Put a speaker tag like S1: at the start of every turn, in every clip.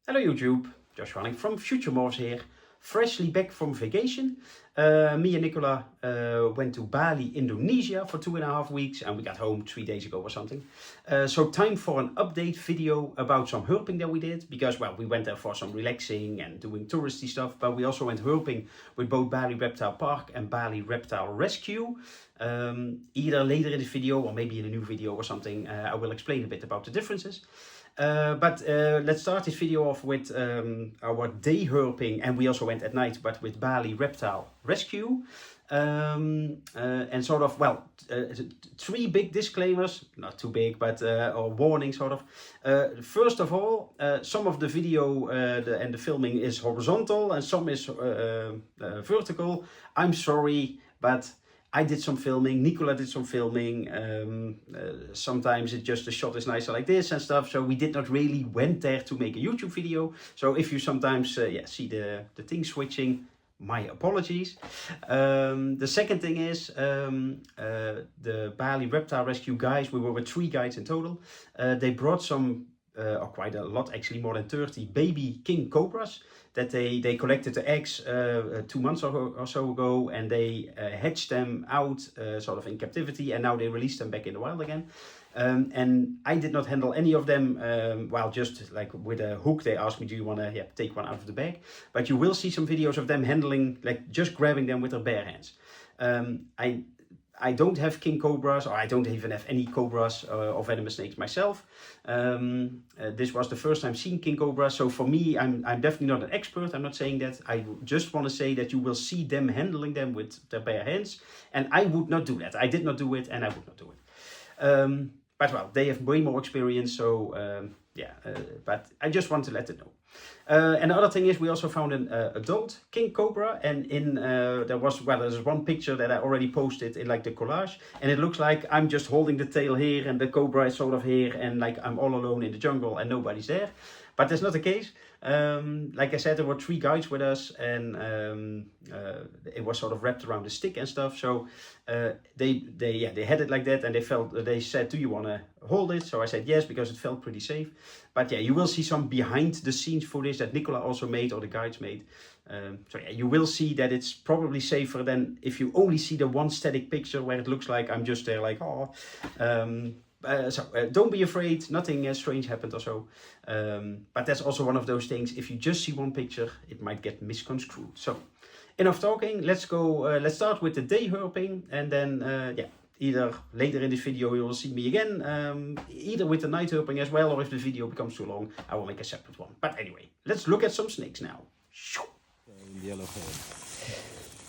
S1: Hello YouTube, Josh running from FutureMorphs here, freshly back from vacation. Me and Nicola went to Bali, Indonesia for 2.5 weeks and we got home 3 days ago or something. So time for an update video about some herping that we did, because well, we went there for some relaxing and doing touristy stuff, but we also went herping with both Bali Reptile Park and Bali Reptile Rescue. Either later in this video or maybe in a new video or something, I will explain a bit about the differences. But let's start this video off with our day herping, and we also went at night, but with Bali Reptile Rescue. And sort of, well, 3 big disclaimers, not too big, but or warning sort of. First of all, some of the video and the filming is horizontal and some is vertical. I'm sorry, but I did some filming, Nicola did some filming, sometimes it just the shot is nicer like this and stuff, so we did not really went there to make a YouTube video. So if you sometimes see the thing switching, my apologies. The second thing is the Bali Reptile Rescue guys, we were with 3 guides in total. They brought some, or quite a lot actually, more than 30 baby king cobras that they collected the eggs 2 months or so ago, and they hatched them out sort of in captivity, and now they released them back in the wild again. And I did not handle any of them, well, just like with a hook. They asked me, do you want to take one out of the bag? But you will see some videos of them handling, like just grabbing them with their bare hands. I don't have king cobras, or I don't even have any cobras or venomous snakes myself. This was the first time seeing king cobras, so for me, I'm definitely not an expert. I'm not saying that. I just want to say that you will see them handling them with their bare hands, and I would not do that. I did not do it, and I would not do it. But well, they have way more experience, so but I just want to let them know. And the other thing is, we also found an adult king cobra, and in there's one picture that I already posted in like the collage, and it looks like I'm just holding the tail here and the cobra is sort of here, and like I'm all alone in the jungle and nobody's there. But that's not the case. Like I said, there were 3 guides with us, and it was sort of wrapped around the stick and stuff. So they had it like that, and they said, do you want to hold it? So I said yes, because it felt pretty safe. But yeah, you will see some behind the scenes footage that Nicola also made, or the guides made. So yeah, you will see that it's probably safer than if you only see the one static picture where it looks like I'm just there like, oh. Don't be afraid, nothing strange happened or so. But that's also one of those things, if you just see one picture, it might get misconstrued. So, enough talking, let's go, let's start with the day herping, and then, either later in this video you will see me again, either with the night herping as well, or if the video becomes too long, I will make a separate one. But anyway, let's look at some snakes now.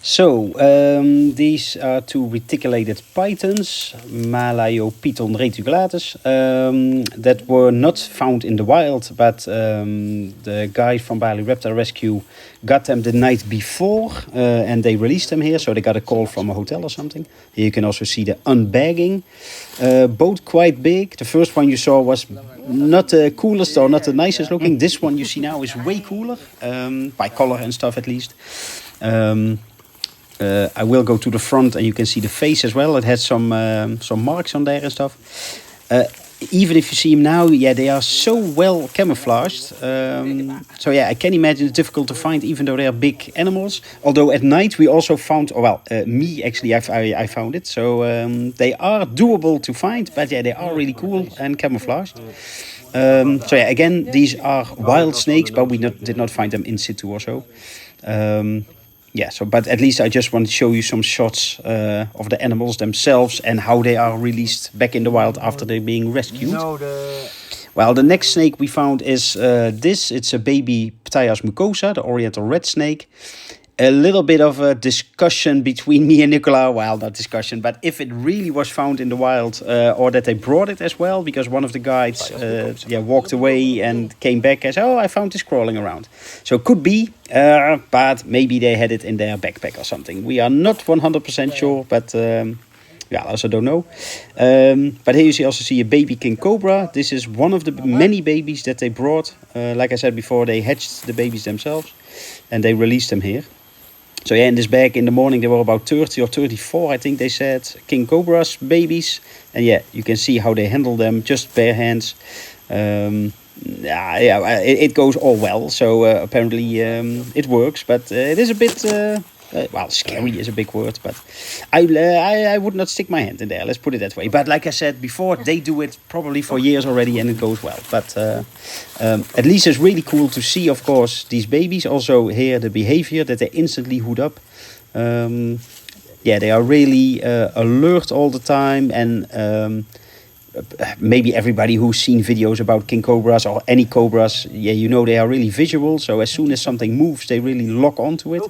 S1: So, these are 2 reticulated pythons, Malayopiton reticulatus, that were not found in the wild, but the guy from Bali Reptile Rescue got them the night before, and they released them here, so they got a call from a hotel or something. Here you can also see the unbagging, both quite big. The first one you saw was not the coolest or not the nicest looking. This one you see now is way cooler, by color and stuff at least. I will go to the front, and you can see the face as well. It has some marks on there and stuff. Even if you see them now, yeah, they are so well camouflaged. So yeah, I can imagine it's difficult to find, even though they are big animals. Although at night we also found, me actually, I found it. So they are doable to find, but yeah, they are really cool and camouflaged. So yeah, again, these are wild snakes, but we did not find them in situ or so. Yeah, so but at least I just want to show you some shots of the animals themselves and how they are released back in the wild after they're being rescued. Well, the next snake we found is this. It's a baby Ptyas mucosa, the oriental red snake. A little bit of a discussion between me and Nicola. Well, not discussion, but if it really was found in the wild, or that they brought it as well, because one of the guides walked away and came back and said, oh, I found this crawling around. So it could be, but maybe they had it in their backpack or something. We are not 100% sure, but I also don't know. But here you also see a baby king cobra. This is one of the many babies that they brought. Like I said before, they hatched the babies themselves and they released them here. So yeah, in this bag in the morning there were about 30 or 34, I think they said, king cobras, babies. And yeah, you can see how they handle them, just bare hands. yeah, it goes all well. So apparently it works, but it is a bit well, scary is a big word, but I would not stick my hand in there. Let's put it that way. But like I said before, they do it probably for years already, and it goes well. But at least it's really cool to see, of course, these babies. Also here the behavior that they instantly hood up. Yeah, they are really alert all the time, and maybe everybody who's seen videos about king cobras or any cobras, yeah, you know they are really visual. So as soon as something moves, they really lock onto it.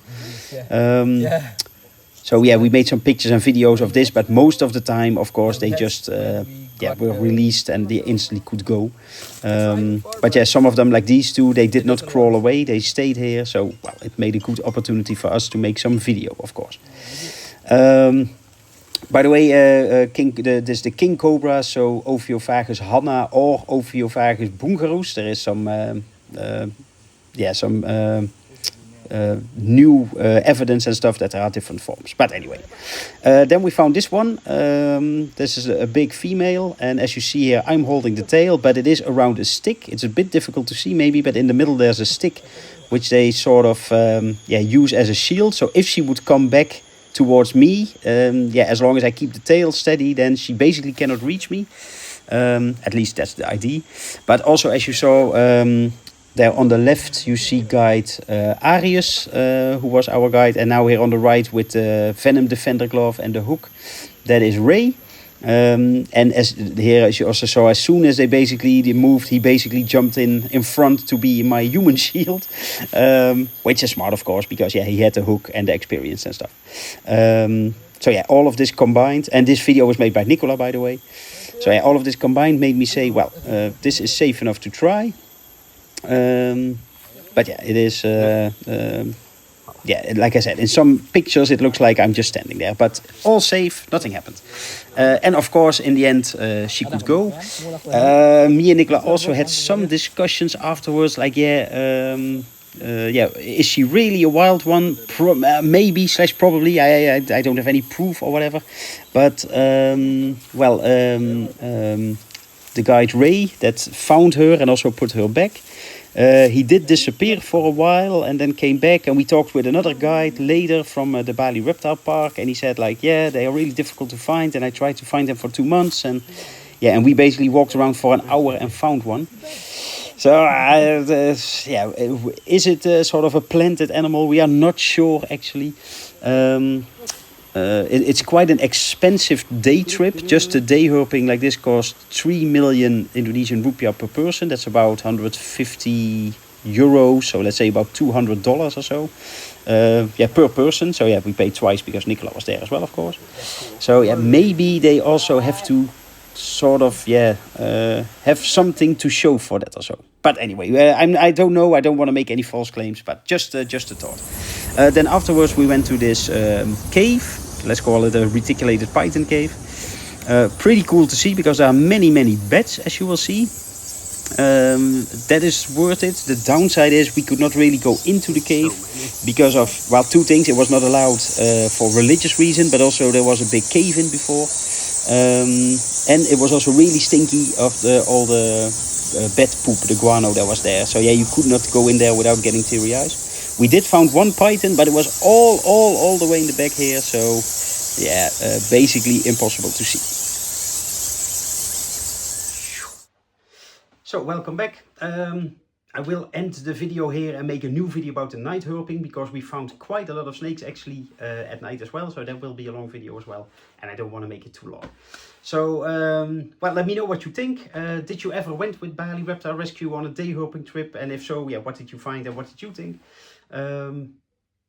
S1: So yeah, we made some pictures and videos of this, but most of the time, of course, they just were released and they instantly could go. But yeah, some of them, like these two, they did not crawl away. They stayed here. So well, it made a good opportunity for us to make some video, of course. By the way, this is the king cobra, so Ophiophagus hanna or Ophiophagus bungarus. There is some new evidence and stuff that there are different forms. But anyway, then we found this one. This is a big female, and as you see here, I'm holding the tail, but it is around a stick. It's a bit difficult to see maybe, but in the middle there's a stick, which they sort of use as a shield. So if she would come back towards me, as long as I keep the tail steady, then she basically cannot reach me. At least that's the idea. But also, as you saw there on the left, you see guide Arius, who was our guide, and now here on the right with the Venom Defender glove and the hook, that is Ray. And as you also saw, as soon as they moved, he basically jumped in front to be my human shield, which is smart, of course, because yeah, he had the hook and the experience and stuff. So yeah, all of this combined, and this video was made by Nicola, by the way. So yeah, all of this combined made me say, well, this is safe enough to try. But yeah, it is. Yeah, like I said, in some pictures it looks like I'm just standing there, but all safe, nothing happened. And of course, in the end, she could go. Me and Nicola also had some discussions afterwards, like, is she really a wild one? Maybe / probably. I don't have any proof or whatever. But, the guide Ray that found her and also put her back, he did disappear for a while and then came back, and we talked with another guide later from the Bali Reptile Park, and he said, like, yeah, they are really difficult to find, and I tried to find them for 2 months, and yeah, and we basically walked around for an hour and found one. So is it sort of a planted animal? We are not sure, actually. It's quite an expensive day trip. Just a day herping like this costs 3 million Indonesian rupiah per person. That's about 150 euros. So let's say about $200 or so. Per person. So yeah, we paid twice because Nicola was there as well, of course. So yeah, maybe they also have to sort of have something to show for that or so. But anyway, I don't know. I don't want to make any false claims, but just a thought. Then afterwards we went to this cave. Let's call it a reticulated python cave. Pretty cool to see because there are many beds, as you will see. That is worth it. The downside is we could not really go into the cave because of, well, 2 things. It was not allowed for religious reason, but also there was a big cave in before. And it was also really stinky of all the bed poop, the guano that was there. So yeah, you could not go in there without getting teary eyes. We did found one python, but it was all the way in the back here. So yeah, basically impossible to see. So welcome back. I will end the video here and make a new video about the night herping, because we found quite a lot of snakes actually at night as well. So that will be a long video as well, and I don't want to make it too long. So, well, let me know what you think. Did you ever went with Bali Reptile Rescue on a day herping trip? And if so, yeah, what did you find and what did you think?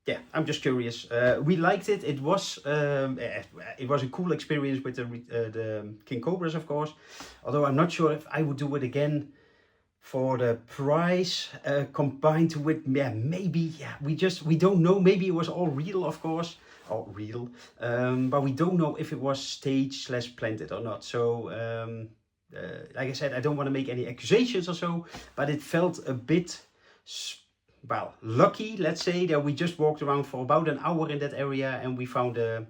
S1: Yeah, I'm just curious. We liked it. It was a cool experience with the king cobras, of course. Although I'm not sure if I would do it again for the price combined with, maybe, we don't know. Maybe it was all real, of course. But we don't know if it was staged / planted or not. So like I said, I don't want to make any accusations or so, but it felt a bit, well, lucky, let's say, that we just walked around for about an hour in that area and we found a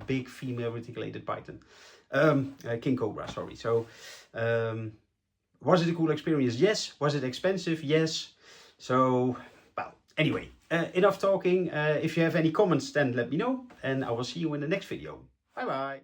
S1: big female reticulated python, king cobra, sorry. So Was it a cool experience? Yes. Was it expensive? Yes. So, well, anyway, enough talking. If you have any comments, then let me know, and I will see you in the next video. Bye bye.